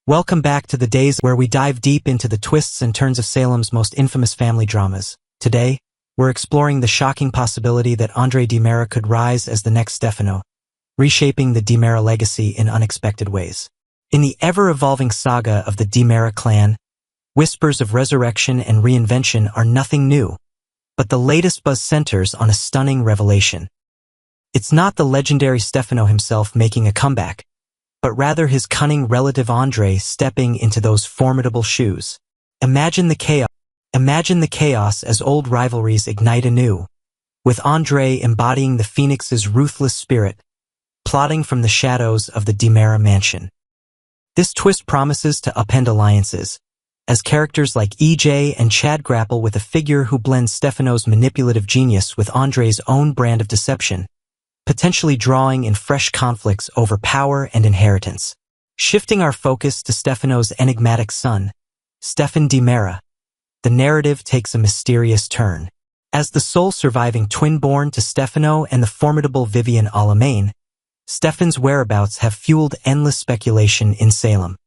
Welcome back to the days where we dive deep into the twists and turns of Salem's most infamous family dramas. Today, we're exploring the shocking possibility that Andre Dmitri could rise as the next Stefano, reshaping the Dmitri legacy in unexpected ways. In the ever-evolving saga of the Dmitri clan, whispers of resurrection and reinvention are nothing new, but the latest buzz centers on a stunning revelation. It's not the legendary Stefano himself making a comeback, but rather his cunning relative Andre stepping into those formidable shoes. Imagine the chaos as old rivalries ignite anew, with Andre embodying the Phoenix's ruthless spirit, plotting from the shadows of the Dmitri mansion. This twist promises to upend alliances, as characters like EJ and Chad grapple with a figure who blends Stefano's manipulative genius with Andre's own brand of deception, potentially drawing in fresh conflicts over power and inheritance. Shifting our focus to Stefano's enigmatic son, Stefan Dmitri, the narrative takes a mysterious turn. As the sole surviving twin born to Stefano and the formidable Vivian Alamein, Stefan's whereabouts have fueled endless speculation in Salem.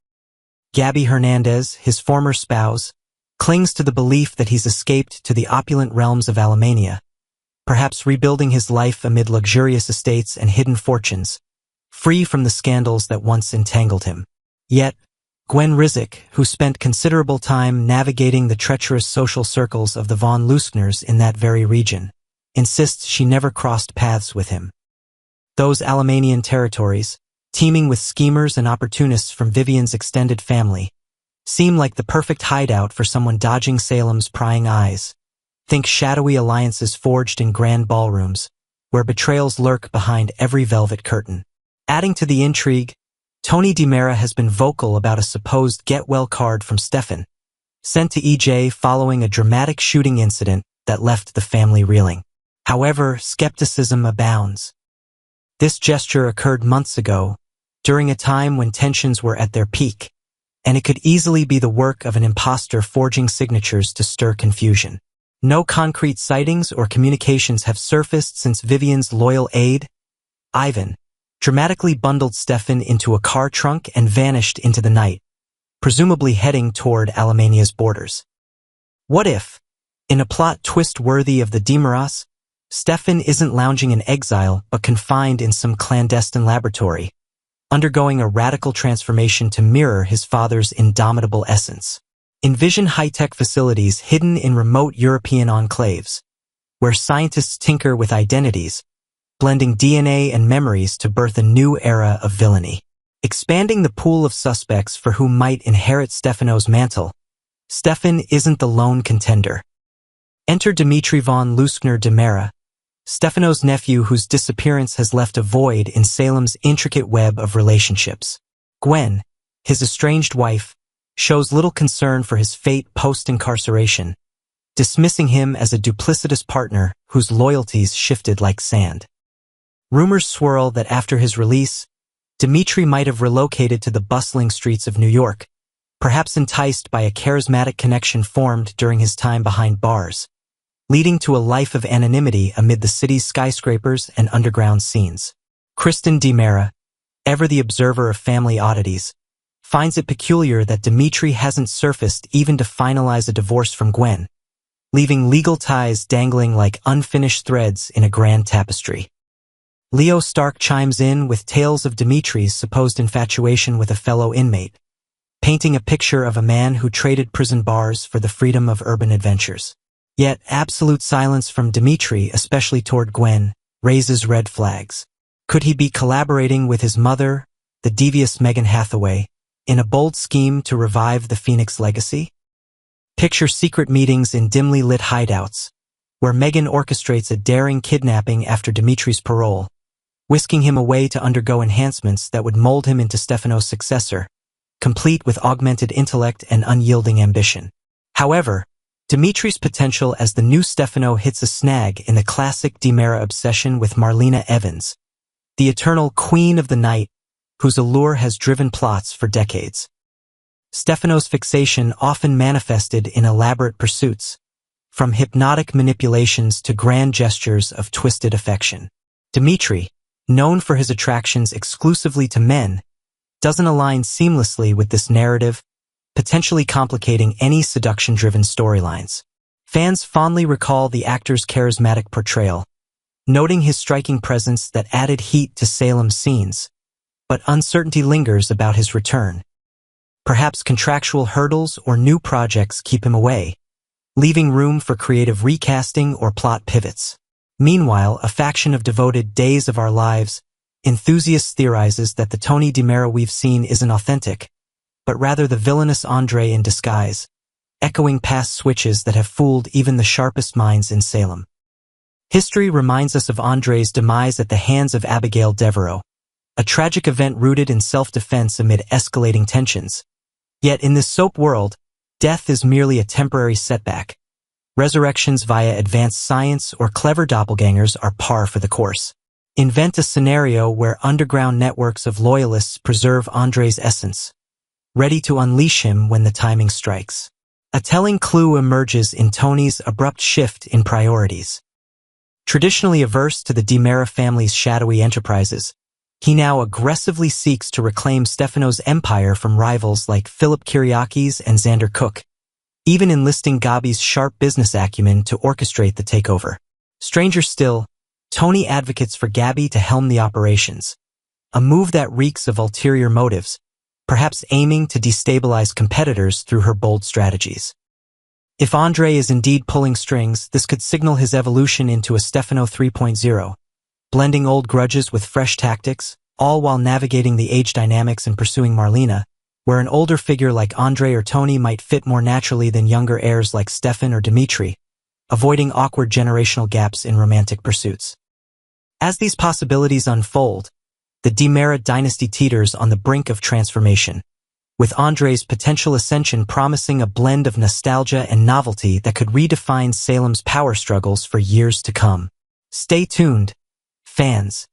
Gabby Hernandez, his former spouse, clings to the belief that he's escaped to the opulent realms of Alemania, perhaps rebuilding his life amid luxurious estates and hidden fortunes, free from the scandals that once entangled him. Yet, Gwen Rizek, who spent considerable time navigating the treacherous social circles of the von Leuskners in that very region, insists she never crossed paths with him. Those Alemanian territories, teeming with schemers and opportunists from Vivian's extended family, seem like the perfect hideout for someone dodging Salem's prying eyes. Think shadowy alliances forged in grand ballrooms, where betrayals lurk behind every velvet curtain. Adding to the intrigue, Tony Dmitri has been vocal about a supposed get-well card from Stefan, sent to EJ following a dramatic shooting incident that left the family reeling. However, skepticism abounds. This gesture occurred months ago, during a time when tensions were at their peak, and it could easily be the work of an imposter forging signatures to stir confusion. No concrete sightings or communications have surfaced since Vivian's loyal aide, Ivan, dramatically bundled Stefan into a car trunk and vanished into the night, presumably heading toward Alemania's borders. What if, in a plot twist worthy of the Dmitris, Stefan isn't lounging in exile but confined in some clandestine laboratory, undergoing a radical transformation to mirror his father's indomitable essence? Envision high-tech facilities hidden in remote European enclaves, where scientists tinker with identities, blending DNA and memories to birth a new era of villainy. Expanding the pool of suspects for whom might inherit Stefano's mantle, Stefan isn't the lone contender. Enter Dmitri von Leuskner Dmitri, Stefano's nephew whose disappearance has left a void in Salem's intricate web of relationships. Gwen, his estranged wife, shows little concern for his fate post-incarceration, dismissing him as a duplicitous partner whose loyalties shifted like sand. Rumors swirl that after his release, Dmitri might have relocated to the bustling streets of New York, perhaps enticed by a charismatic connection formed during his time behind bars, leading to a life of anonymity amid the city's skyscrapers and underground scenes. Kristen Dmitri, ever the observer of family oddities, finds it peculiar that Dmitri hasn't surfaced even to finalize a divorce from Gwen, leaving legal ties dangling like unfinished threads in a grand tapestry. Leo Stark chimes in with tales of Dmitri's supposed infatuation with a fellow inmate, painting a picture of a man who traded prison bars for the freedom of urban adventures. Yet absolute silence from Dmitri, especially toward Gwen, raises red flags. Could he be collaborating with his mother, the devious Megan Hathaway, in a bold scheme to revive the Phoenix legacy? Picture secret meetings in dimly lit hideouts, where Megan orchestrates a daring kidnapping after Dmitri's parole, whisking him away to undergo enhancements that would mold him into Stefano's successor, complete with augmented intellect and unyielding ambition. However, Dmitri's potential as the new Stefano hits a snag in the classic Dmitri obsession with Marlena Evans, the eternal queen of the night, whose allure has driven plots for decades. Stefano's fixation often manifested in elaborate pursuits, from hypnotic manipulations to grand gestures of twisted affection. Dmitri, known for his attractions exclusively to men, doesn't align seamlessly with this narrative, potentially complicating any seduction-driven storylines. Fans fondly recall the actor's charismatic portrayal, noting his striking presence that added heat to Salem's scenes, but uncertainty lingers about his return. Perhaps contractual hurdles or new projects keep him away, leaving room for creative recasting or plot pivots. Meanwhile, a faction of devoted Days of Our Lives enthusiasts theorizes that the Tony DiMera we've seen isn't authentic, but rather the villainous Andre in disguise, echoing past switches that have fooled even the sharpest minds in Salem. History reminds us of Andre's demise at the hands of Abigail Devereaux, a tragic event rooted in self-defense amid escalating tensions. Yet in this soap world, death is merely a temporary setback. Resurrections via advanced science or clever doppelgangers are par for the course. Invent a scenario where underground networks of loyalists preserve Andre's essence, ready to unleash him when the timing strikes. A telling clue emerges in Tony's abrupt shift in priorities. Traditionally averse to the DiMera family's shadowy enterprises, he now aggressively seeks to reclaim Stefano's empire from rivals like Philip Kyriakis and Xander Cook, even enlisting Gabi's sharp business acumen to orchestrate the takeover. Stranger still, Tony advocates for Gabi to helm the operations, a move that reeks of ulterior motives, perhaps aiming to destabilize competitors through her bold strategies. If Andre is indeed pulling strings, this could signal his evolution into a Stefano 3.0, blending old grudges with fresh tactics, all while navigating the age dynamics and pursuing Marlena, where an older figure like Andre or Tony might fit more naturally than younger heirs like Stefan or Dmitri, avoiding awkward generational gaps in romantic pursuits. As these possibilities unfold, the DiMera dynasty teeters on the brink of transformation, with Andre's potential ascension promising a blend of nostalgia and novelty that could redefine Salem's power struggles for years to come. Stay tuned, fans,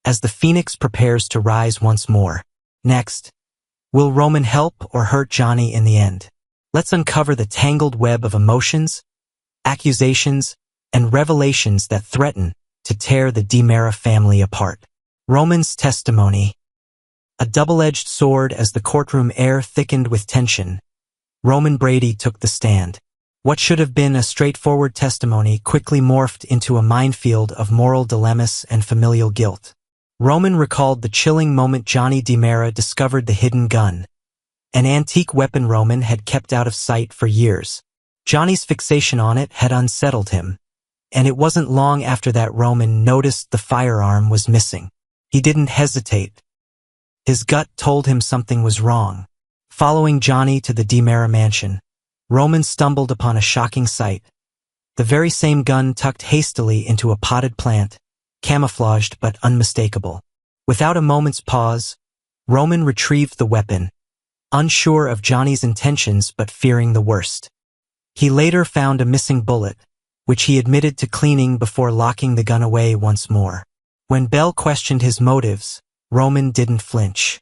as the Phoenix prepares to rise once more. Next, will Roman help or hurt Johnny in the end? Let's uncover the tangled web of emotions, accusations, and revelations that threaten to tear the DiMera family apart. Roman's testimony. A double-edged sword as the courtroom air thickened with tension. Roman Brady took the stand. What should have been a straightforward testimony quickly morphed into a minefield of moral dilemmas and familial guilt. Roman recalled the chilling moment Johnny DiMera discovered the hidden gun, an antique weapon Roman had kept out of sight for years. Johnny's fixation on it had unsettled him, and it wasn't long after that Roman noticed the firearm was missing. He didn't hesitate. His gut told him something was wrong. Following Johnny to the DiMera mansion, Roman stumbled upon a shocking sight. The very same gun tucked hastily into a potted plant, camouflaged but unmistakable. Without a moment's pause, Roman retrieved the weapon, unsure of Johnny's intentions but fearing the worst. He later found a missing bullet, which he admitted to cleaning before locking the gun away once more. When Bell questioned his motives, Roman didn't flinch.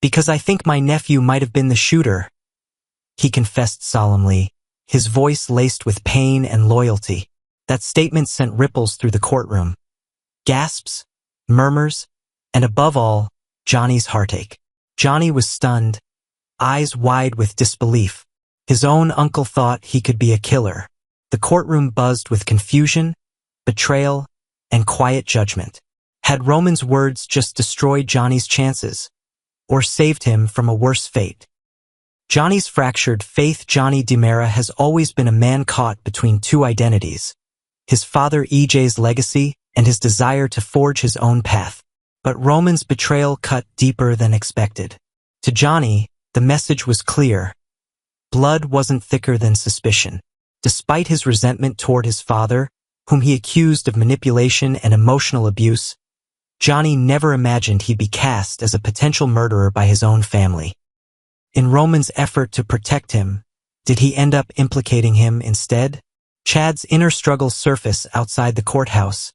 "Because I think my nephew might have been the shooter," he confessed solemnly, his voice laced with pain and loyalty. That statement sent ripples through the courtroom. Gasps, murmurs, and above all, Johnny's heartache. Johnny was stunned, eyes wide with disbelief. His own uncle thought he could be a killer. The courtroom buzzed with confusion, betrayal, and quiet judgment. Had Roman's words just destroyed Johnny's chances, or saved him from a worse fate? Johnny's fractured faith. Johnny DiMera has always been a man caught between two identities, his father EJ's legacy and his desire to forge his own path. But Roman's betrayal cut deeper than expected. To Johnny, the message was clear. Blood wasn't thicker than suspicion. Despite his resentment toward his father, whom he accused of manipulation and emotional abuse, Johnny never imagined he'd be cast as a potential murderer by his own family. In Roman's effort to protect him, did he end up implicating him instead? Chad's inner struggles surface outside the courthouse.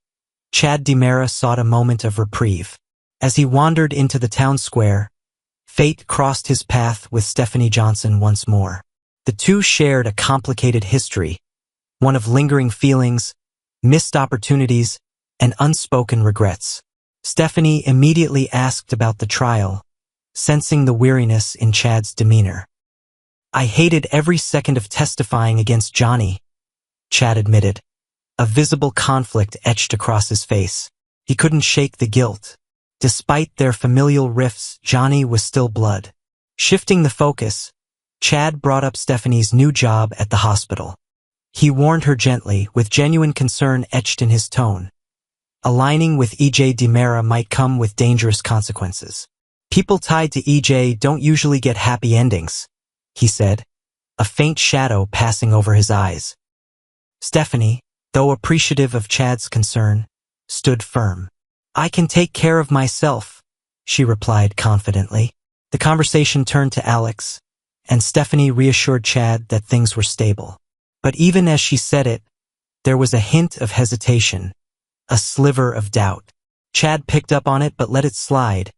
Chad DiMera sought a moment of reprieve. As he wandered into the town square, fate crossed his path with Stephanie Johnson once more. The two shared a complicated history, one of lingering feelings, missed opportunities, and unspoken regrets. Stephanie immediately asked about the trial, sensing the weariness in Chad's demeanor. I hated every second of testifying against Johnny, Chad admitted. A visible conflict etched across his face. He couldn't shake the guilt. Despite their familial rifts, Johnny was still blood. Shifting the focus, Chad brought up Stephanie's new job at the hospital. He warned her gently, with genuine concern etched in his tone. Aligning with E.J. DiMera might come with dangerous consequences. People tied to E.J. don't usually get happy endings, he said, a faint shadow passing over his eyes. Stephanie, though appreciative of Chad's concern, stood firm. I can take care of myself, she replied confidently. The conversation turned to Alex, and Stephanie reassured Chad that things were stable. But even as she said it, there was a hint of hesitation, a sliver of doubt. Chad picked up on it but let it slide,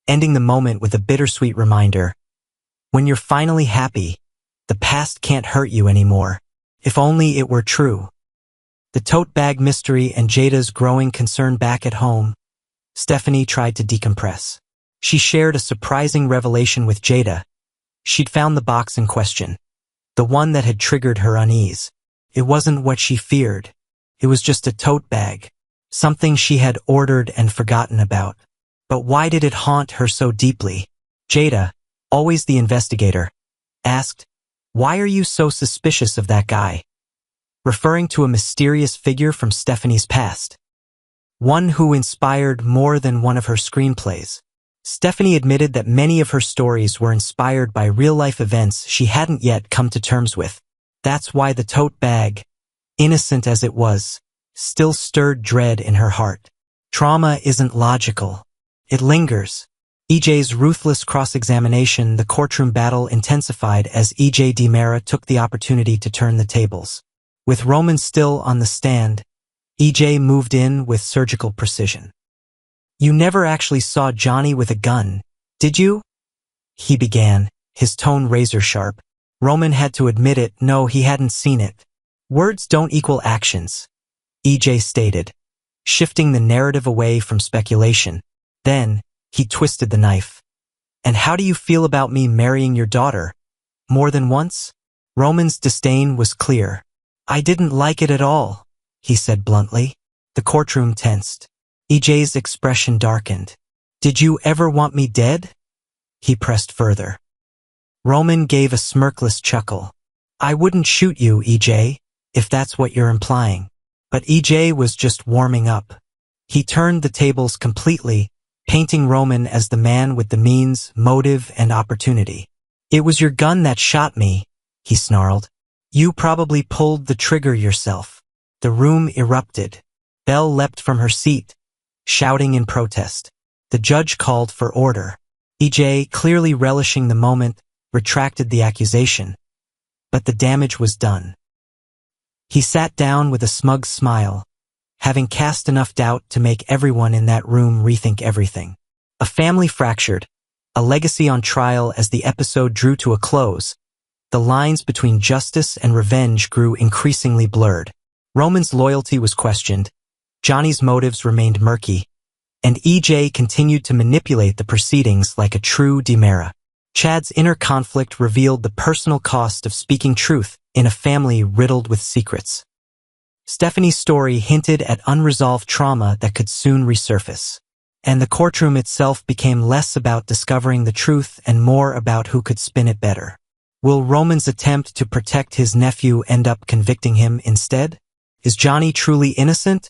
ending the moment with a bittersweet reminder. When you're finally happy, the past can't hurt you anymore. If only it were true. The tote bag mystery and Jada's growing concern back at home, Stephanie tried to decompress. She shared a surprising revelation with Jada. She'd found the box in question, the one that had triggered her unease. It wasn't what she feared. It was just a tote bag, something she had ordered and forgotten about. But why did it haunt her so deeply? Jada, always the investigator, asked, "Why are you so suspicious of that guy?" Referring to a mysterious figure from Stephanie's past. One who inspired more than one of her screenplays. Stephanie admitted that many of her stories were inspired by real-life events she hadn't yet come to terms with. That's why the tote bag, innocent as it was, still stirred dread in her heart. Trauma isn't logical. It lingers. EJ's ruthless cross-examination, the courtroom battle intensified as E.J. DiMera took the opportunity to turn the tables. With Roman still on the stand, E.J. moved in with surgical precision. You never actually saw Johnny with a gun, did you? He began, his tone razor-sharp. Roman had to admit it. No, he hadn't seen it. Words don't equal actions, E.J. stated, shifting the narrative away from speculation. Then, he twisted the knife. And how do you feel about me marrying your daughter? More than once? Roman's disdain was clear. I didn't like it at all, he said bluntly. The courtroom tensed. EJ's expression darkened. Did you ever want me dead? He pressed further. Roman gave a smirkless chuckle. I wouldn't shoot you, EJ, if that's what you're implying. But EJ was just warming up. He turned the tables completely, painting Roman as the man with the means, motive, and opportunity. It was your gun that shot me, he snarled. You probably pulled the trigger yourself. The room erupted. Belle leapt from her seat, shouting in protest. The judge called for order. EJ, clearly relishing the moment, retracted the accusation. But the damage was done. He sat down with a smug smile, having cast enough doubt to make everyone in that room rethink everything. A family fractured, a legacy on trial. As the episode drew to a close, the lines between justice and revenge grew increasingly blurred. Roman's loyalty was questioned, Johnny's motives remained murky, and EJ continued to manipulate the proceedings like a true DiMera. Chad's inner conflict revealed the personal cost of speaking truth in a family riddled with secrets. Stephanie's story hinted at unresolved trauma that could soon resurface, and the courtroom itself became less about discovering the truth and more about who could spin it better. Will Roman's attempt to protect his nephew end up convicting him instead? Is Johnny truly innocent,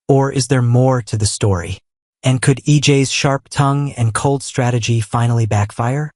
or is there more to the story? And could EJ's sharp tongue and cold strategy finally backfire?